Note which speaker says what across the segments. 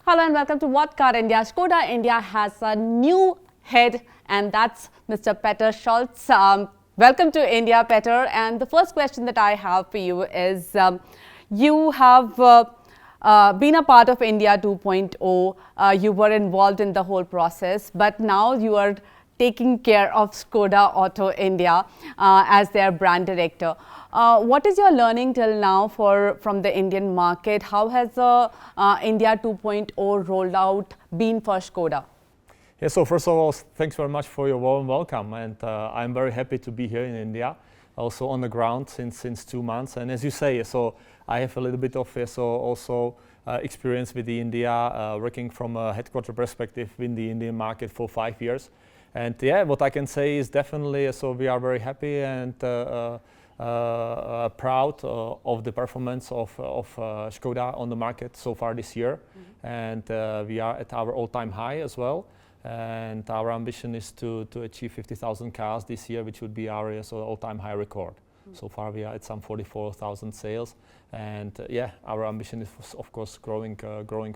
Speaker 1: Hello and welcome to What Car India. Skoda India has a new head, and that's Mr. Petr Solc. Welcome to India, Petr. And the first question that I have for you is, you have been a part of India 2.0. You were involved in the whole process, but now you are taking care of Skoda Auto India as their brand director. What is your learning till now from the Indian market? How has the India 2.0 rollout been for Skoda?
Speaker 2: Yeah, so first of all, thanks very much for your warm welcome, and I'm very happy to be here in India, also on the ground since 2 months. And as you say, so I have a little bit of experience with the India, working from a headquarter perspective in the Indian market for 5 years. And yeah, what I can say is definitely, so we are very happy and proud of the performance of Škoda on the market so far this year. And we are at our all-time high as well. And our ambition is to achieve 50,000 cars this year, which would be our all-time high record. So far we are at some 44,000 sales, and yeah, our ambition is of course growing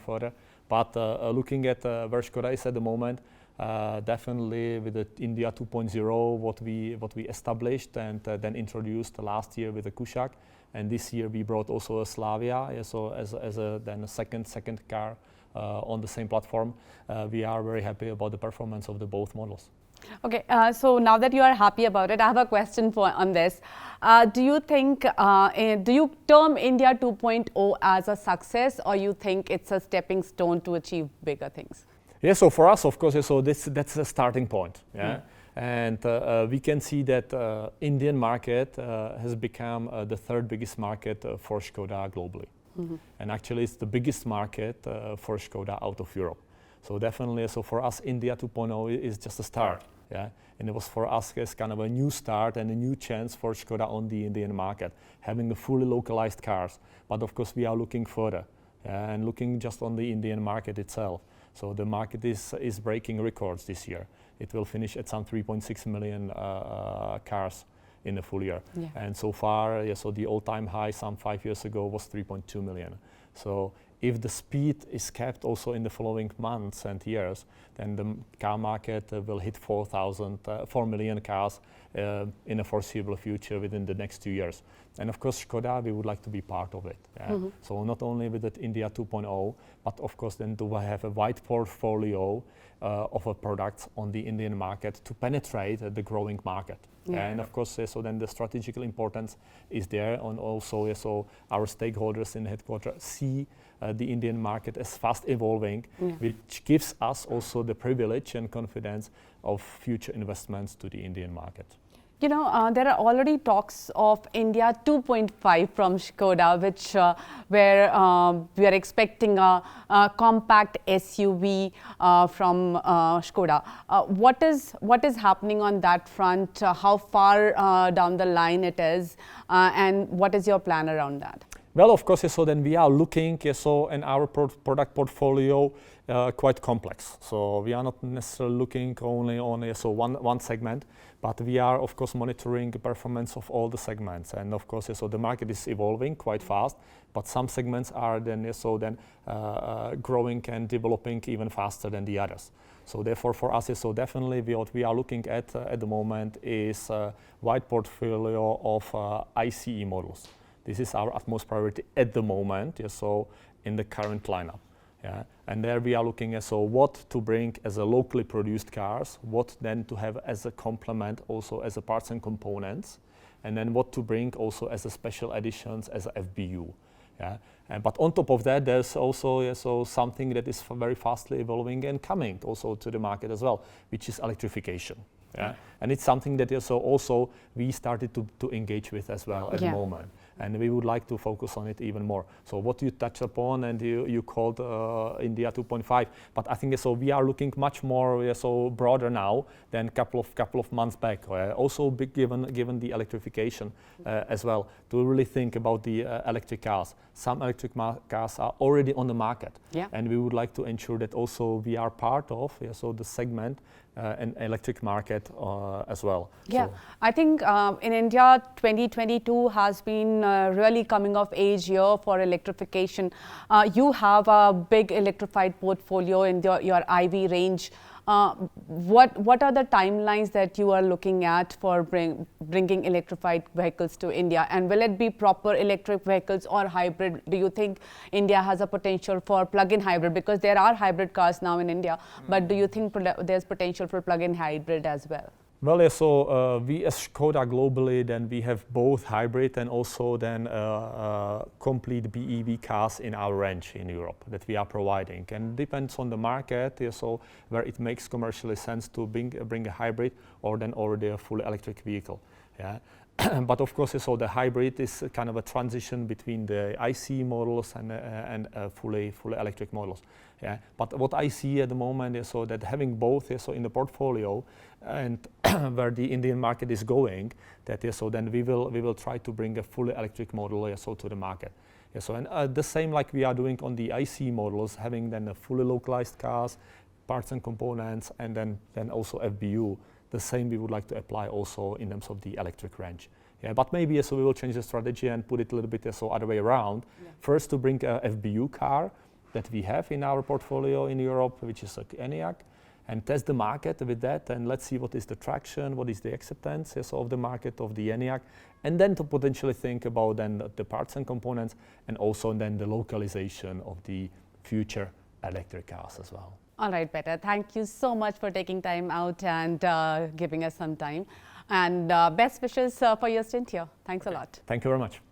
Speaker 2: further. But looking at where Škoda is at the moment, definitely with the India 2.0, what we established and then introduced last year with the Kushaq, and this year we brought also a Slavia, so as a second car on the same platform. We are very happy about the performance of the both models.
Speaker 1: Okay, so now that you are happy about it, I have a question on this. Do you think, do you term India 2.0 as a success, or you think it's a stepping stone to achieve bigger things?
Speaker 2: Yeah, so for us, of course, so that's a starting point. Yeah, and we can see that Indian market has become the third biggest market for Škoda globally. And actually, it's the biggest market for Škoda out of Europe. So definitely, so for us, India 2.0 is just a start. Yeah, and it was for us as kind of a new start and a new chance for Škoda on the Indian market, having a fully localized cars. But of course, we are looking further and looking just on the Indian market itself. So the market is breaking records this year. It will finish at some 3.6 million cars in the full year. Yeah. And so far, yeah, so the all-time high some 5 years ago was 3.2 million. So if the speed is kept also in the following months and years, then the car market will hit 4 million cars in a foreseeable future within the next 2 years. And of course, Škoda, we would like to be part of it. So not only with that India 2.0, but of course then to have a wide portfolio of products on the Indian market to penetrate the growing market. Yeah. And of course, so then the strategical importance is there, and also so our stakeholders in the headquarters see the Indian market as fast evolving, which gives us also the privilege and confidence of future investments to the Indian market.
Speaker 1: You know, there are already talks of India 2.5 from Škoda, where we are expecting a compact SUV from Škoda. What is happening on that front? How far down the line it is, and what is your plan around that?
Speaker 2: Well, of course, so then we are looking, so in our product portfolio quite complex. So we are not necessarily looking only on one segment, but we are of course monitoring the performance of all the segments. And of course, so the market is evolving quite fast, but some segments are then growing and developing even faster than the others. So therefore, for us, so definitely what we are looking at the moment is a wide portfolio of ICE models. This is our utmost priority at the moment, so in the current lineup. Yeah. And there we are looking at what to bring as a locally produced cars, what then to have as a complement also as a parts and components, and then what to bring also as a special editions as a FBU. Yeah. But on top of that, there's also something that is very fastly evolving and coming also to the market as well, which is electrification. Yeah. And it's something that also we started to engage with as well at the moment. And we would like to focus on it even more. So what you touched upon, and you called India 2.5, but I think so we are looking much more broader now than couple of months back. Also given the electrification as well, to really think about the electric cars. Some electric cars are already on the market, and we would like to ensure that also we are part of the segment an electric market as well.
Speaker 1: Yeah,
Speaker 2: So
Speaker 1: I think in India, 2022 has been really coming of age year for electrification. You have a big electrified portfolio in your IV range. What are the timelines that you are looking at for bringing electrified vehicles to India? And will it be proper electric vehicles or hybrid? Do you think India has a potential for plug-in hybrid? Because there are hybrid cars now in India, but do you think there's potential for plug-in hybrid as well?
Speaker 2: well, yeah, so we as Škoda globally, then we have both hybrid and also then complete BEV cars in our range in Europe that we are providing. And depends on the market, yeah, so where it makes commercially sense to bring a hybrid or then already a full electric vehicle. Yeah. But of course, so the hybrid is kind of a transition between the IC models and fully electric models. Yeah. But what I see at the moment is so that having both so in the portfolio and where the Indian market is going, that is so then we will try to bring a fully electric model so to the market. Yeah, so and the same like we are doing on the IC models, having then a fully localized cars, parts and components, and then also FBU. The same we would like to apply also in terms of the electric range. Yeah, but maybe so we will change the strategy and put it a little bit so other way around. Yeah. First to bring a FBU car that we have in our portfolio in Europe, which is like ENIAC, and test the market with that, and let's see what is the traction, what is the acceptance of the market of the ENIAC, and then to potentially think about then the parts and components, and also then the localization of the future electric cars as well.
Speaker 1: All right, Petr. Thank you so much for taking time out and giving us some time. And best wishes for your stint here. Thanks a lot.
Speaker 2: Thank you very much.